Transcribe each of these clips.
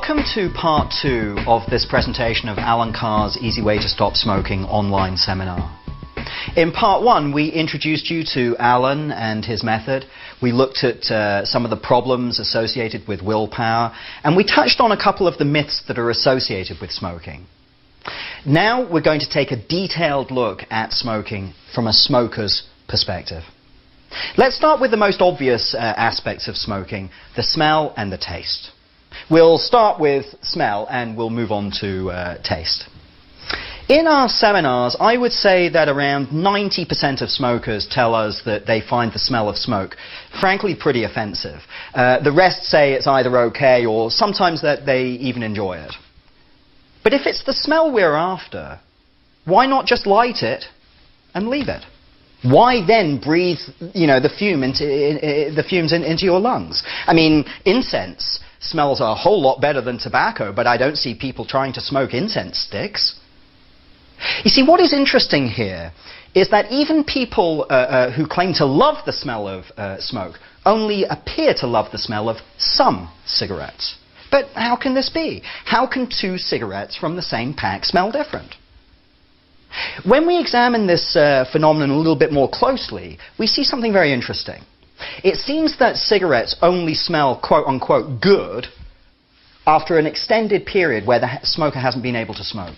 Welcome to part 2 of this presentation of Alan Carr's Easy Way to Stop Smoking online seminar. In part 1, we introduced you to Alan and his method. We looked at some of the problems associated with willpower, and we touched on a couple of the myths that are associated with smoking. Now we're going to take a detailed look at smoking from a smoker's perspective. Let's start with the most obvious aspects of smoking, the smell and the taste. We'll start with smell and we'll move on to taste. In our seminars, I would say that around 90% of smokers tell us that they find the smell of smoke, frankly, pretty offensive. The rest say it's either okay or sometimes that they even enjoy it. But if it's the smell we're after, why not just light it and leave it? Why then breathe, the fumes into your lungs? I mean, incense smells a whole lot better than tobacco, but I don't see people trying to smoke incense sticks. You see, what is interesting here is that even people who claim to love the smell of smoke only appear to love the smell of some cigarettes. But how can this be? How can 2 cigarettes from the same pack smell different? When we examine this phenomenon a little bit more closely, we see something very interesting. It seems that cigarettes only smell quote-unquote good after an extended period where the smoker hasn't been able to smoke.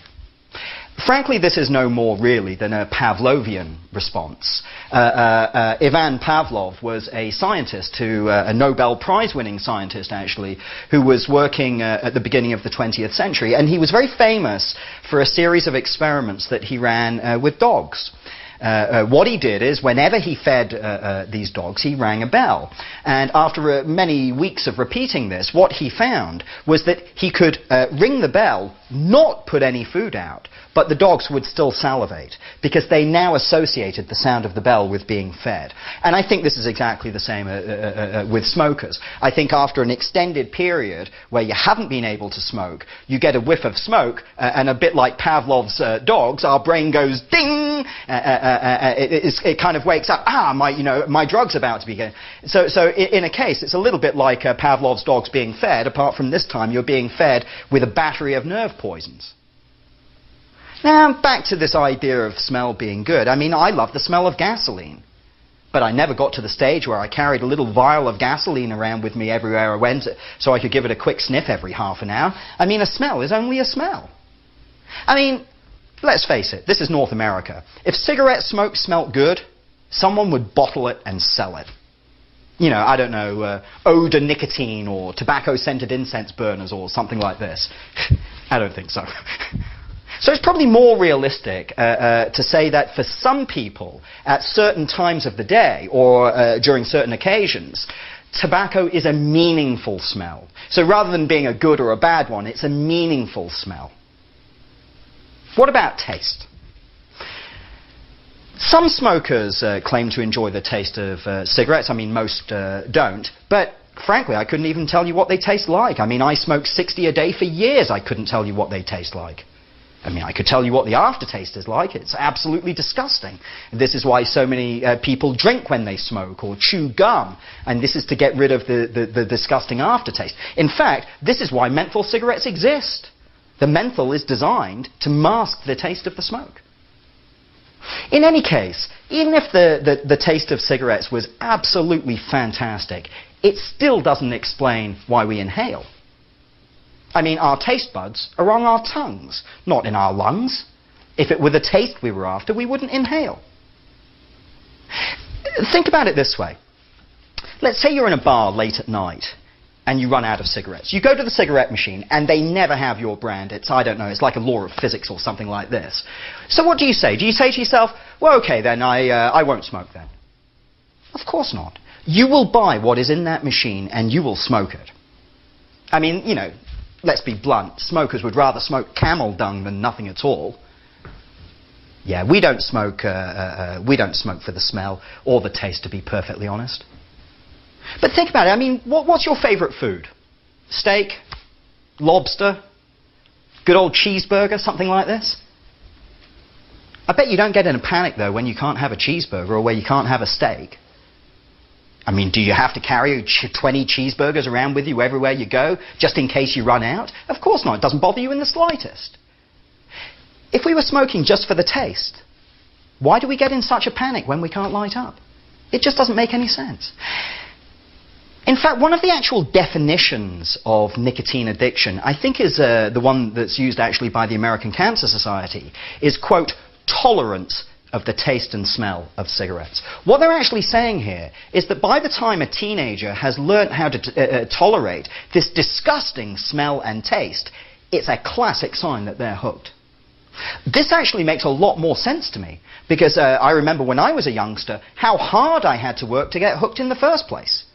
Frankly, this is no more really than a Pavlovian response. Ivan Pavlov was a scientist, a Nobel Prize-winning scientist actually, who was working at the beginning of the 20th century, and he was very famous for a series of experiments that he ran with dogs. What he did is, whenever he fed these dogs, he rang a bell. And after many weeks of repeating this, what he found was that he could ring the bell, not put any food out, but the dogs would still salivate, because they now associated the sound of the bell with being fed. And I think this is exactly the same with smokers. I think after an extended period where you haven't been able to smoke, you get a whiff of smoke, and a bit like Pavlov's dogs, our brain goes ding! It kind of wakes up. My drug's about to be getting. So in a case, it's a little bit like Pavlov's dogs being fed. Apart from this time, you're being fed with a battery of nerve poisons. Now, back to this idea of smell being good. I mean, I love the smell of gasoline. But I never got to the stage where I carried a little vial of gasoline around with me everywhere I went so I could give it a quick sniff every half an hour. I mean, a smell is only a smell. I mean, let's face it, this is North America. If cigarette smoke smelt good, someone would bottle it and sell it. I don't know, odor nicotine or tobacco-scented incense burners or something like this. I don't think so. So it's probably more realistic to say that for some people, at certain times of the day or during certain occasions, tobacco is a meaningful smell. So rather than being a good or a bad one, it's a meaningful smell. What about taste? Some smokers claim to enjoy the taste of cigarettes. I mean, most don't. But frankly, I couldn't even tell you what they taste like. I mean, I smoked 60 a day for years. I couldn't tell you what they taste like. I mean, I could tell you what the aftertaste is like. It's absolutely disgusting. This is why so many people drink when they smoke or chew gum. And this is to get rid of the disgusting aftertaste. In fact, this is why menthol cigarettes exist. The menthol is designed to mask the taste of the smoke. In any case, even if the taste of cigarettes was absolutely fantastic, it still doesn't explain why we inhale. I mean, our taste buds are on our tongues, not in our lungs. If it were the taste we were after, we wouldn't inhale. Think about it this way. Let's say you're in a bar late at night and you run out of cigarettes. You go to the cigarette machine and they never have your brand. It's like a law of physics or something like this. So what do you say? Do you say to yourself, well, okay, then I won't smoke then? Of course not. You will buy what is in that machine and you will smoke it. I mean, let's be blunt. Smokers would rather smoke camel dung than nothing at all. Yeah, we don't smoke for the smell or the taste, to be perfectly honest. But think about it. I mean, what's your favorite food? Steak? Lobster? Good old cheeseburger? Something like this? I bet you don't get in a panic, though, when you can't have a cheeseburger or where you can't have a steak. I mean, do you have to carry 20 cheeseburgers around with you everywhere you go, just in case you run out? Of course not. It doesn't bother you in the slightest. If we were smoking just for the taste, why do we get in such a panic when we can't light up? It just doesn't make any sense. In fact, one of the actual definitions of nicotine addiction, I think is the one that's used actually by the American Cancer Society, is, quote, tolerance of the taste and smell of cigarettes. What they're actually saying here is that by the time a teenager has learnt how to tolerate this disgusting smell and taste, it's a classic sign that they're hooked. This actually makes a lot more sense to me, because I remember when I was a youngster how hard I had to work to get hooked in the first place.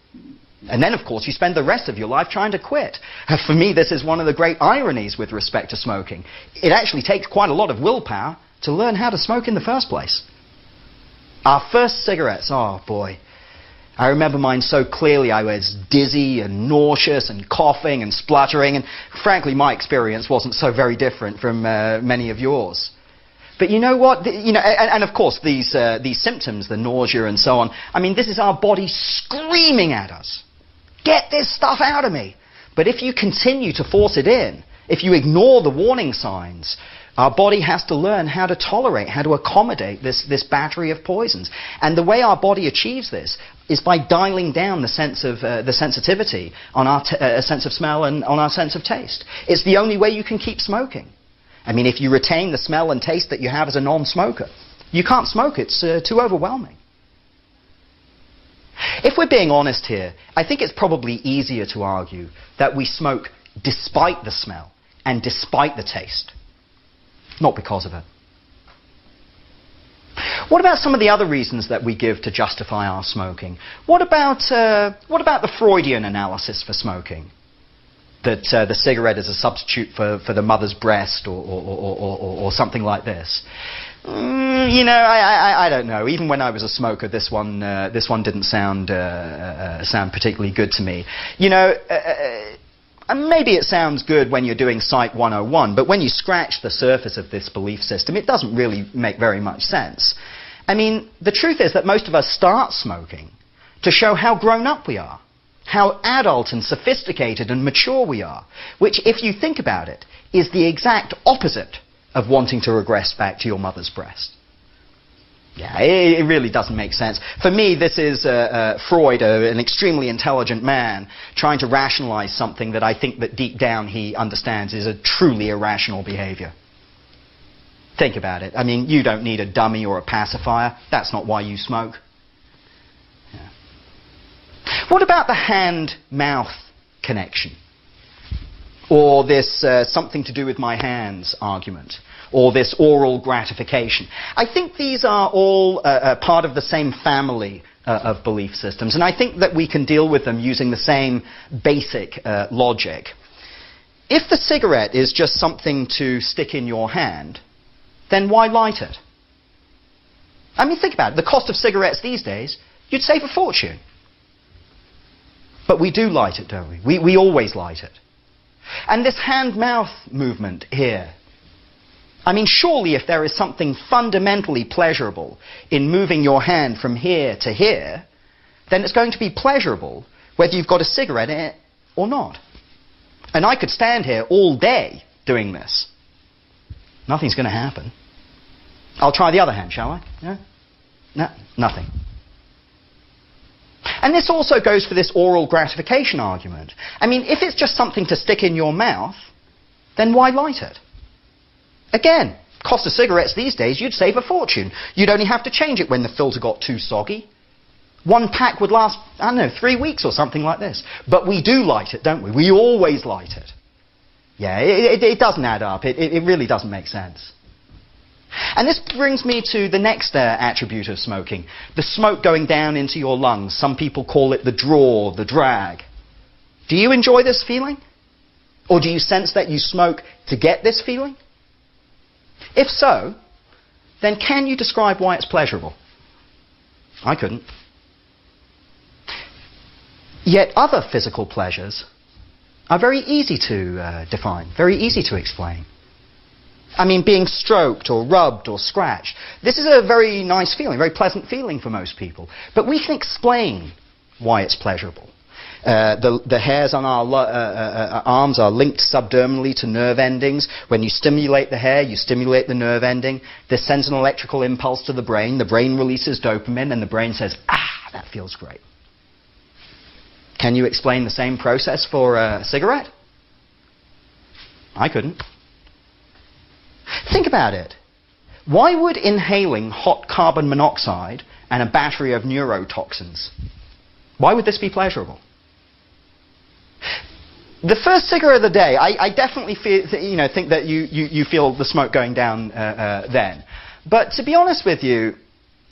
And then, of course, you spend the rest of your life trying to quit. For me, this is one of the great ironies with respect to smoking. It actually takes quite a lot of willpower to learn how to smoke in the first place. Our first cigarettes, oh boy. I remember mine so clearly. I was dizzy and nauseous and coughing and spluttering, and frankly my experience wasn't so very different from many of yours. But you know what? And of course these symptoms, the nausea and so on, I mean, this is our body screaming at us. Get this stuff out of me. But if you continue to force it in, if you ignore the warning signs, our body has to learn how to tolerate, how to accommodate this battery of poisons. And the way our body achieves this is by dialing down the sensitivity on our sense of smell and on our sense of taste. It's the only way you can keep smoking. I mean, if you retain the smell and taste that you have as a non-smoker, you can't smoke. It's too overwhelming. If we're being honest here, I think it's probably easier to argue that we smoke despite the smell and despite the taste, not because of it. What about some of the other reasons that we give to justify our smoking? What about the Freudian analysis for smoking? That the cigarette is a substitute for the mother's breast or something like this. I don't know. Even when I was a smoker, this one didn't sound particularly good to me. Maybe it sounds good when you're doing Psych 101, but when you scratch the surface of this belief system, it doesn't really make very much sense. I mean, the truth is that most of us start smoking to show how grown up we are, how adult and sophisticated and mature we are, which, if you think about it, is the exact opposite of wanting to regress back to your mother's breast. Yeah, it really doesn't make sense. For me, this is Freud, an extremely intelligent man, trying to rationalize something that I think that deep down he understands is a truly irrational behavior. Think about it. I mean, you don't need a dummy or a pacifier. That's not why you smoke. Yeah. What about the hand-mouth connection? Or this something to do with my hands argument? Or this oral gratification? I think these are all part of the same family of belief systems, and I think that we can deal with them using the same basic logic. If the cigarette is just something to stick in your hand, then why light it? I mean, think about it. The cost of cigarettes these days, you'd save a fortune. But we do light it, don't we? We always light it. And this hand-mouth movement here, I mean, surely if there is something fundamentally pleasurable in moving your hand from here to here, then it's going to be pleasurable whether you've got a cigarette in it or not. And I could stand here all day doing this. Nothing's going to happen. I'll try the other hand, shall I? Yeah? No, nothing. And this also goes for this oral gratification argument. I mean, if it's just something to stick in your mouth, then why light it? Again, cost of cigarettes these days, you'd save a fortune. You'd only have to change it when the filter got too soggy. One pack would last, 3 weeks or something like this. But we do light it, don't we? We always light it. Yeah, it doesn't add up. It really doesn't make sense. And this brings me to the next attribute of smoking, the smoke going down into your lungs. Some people call it the draw, the drag. Do you enjoy this feeling? Or do you sense that you smoke to get this feeling? If so, then can you describe why it's pleasurable? I couldn't. Yet other physical pleasures are very easy to define, very easy to explain. I mean, being stroked or rubbed or scratched. This is a very nice feeling, very pleasant feeling for most people. But we can explain why it's pleasurable. The hairs on our arms are linked subdermally to nerve endings. When you stimulate the hair, you stimulate the nerve ending. This sends an electrical impulse to the brain. The brain releases dopamine, and the brain says, ah, that feels great. Can you explain the same process for a cigarette? I couldn't. Think about it. Why would inhaling hot carbon monoxide and a battery of neurotoxins, why would this be pleasurable? The first cigarette of the day, I definitely feel, think that you feel the smoke going down then. But to be honest with you,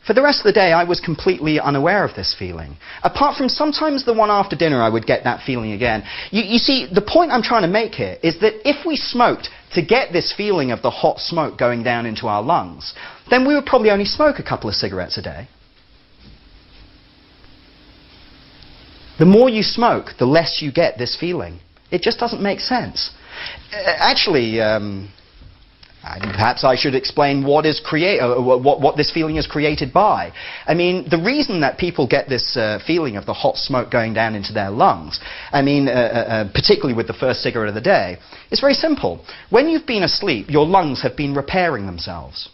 for the rest of the day, I was completely unaware of this feeling. Apart from sometimes the one after dinner, I would get that feeling again. You see, the point I'm trying to make here is that if we smoked to get this feeling of the hot smoke going down into our lungs, then we would probably only smoke a couple of cigarettes a day. The more you smoke, the less you get this feeling. It just doesn't make sense. Actually, perhaps I should explain what is what this feeling is created by. I mean, the reason that people get this feeling of the hot smoke going down into their lungs, I mean, particularly with the first cigarette of the day, is very simple. When you've been asleep, your lungs have been repairing themselves.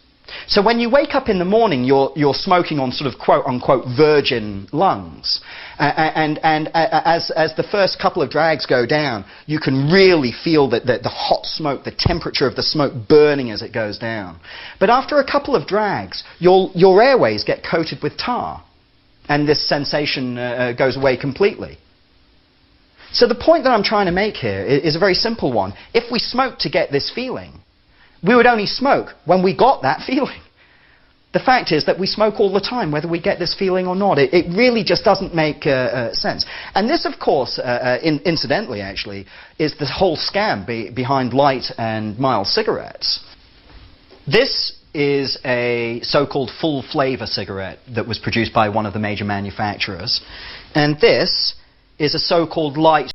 So when you wake up in the morning, you're smoking on sort of quote-unquote virgin lungs. And as the first couple of drags go down, you can really feel that the hot smoke, the temperature of the smoke burning as it goes down. But after a couple of drags, your airways get coated with tar, and this sensation goes away completely. So the point that I'm trying to make here is a very simple one. If we smoke to get this feeling, we would only smoke when we got that feeling. The fact is that we smoke all the time, whether we get this feeling or not. It really just doesn't make sense. And this, of course, incidentally, actually, is the whole scam behind light and mild cigarettes. This is a so-called full-flavor cigarette that was produced by one of the major manufacturers. And this is a so-called light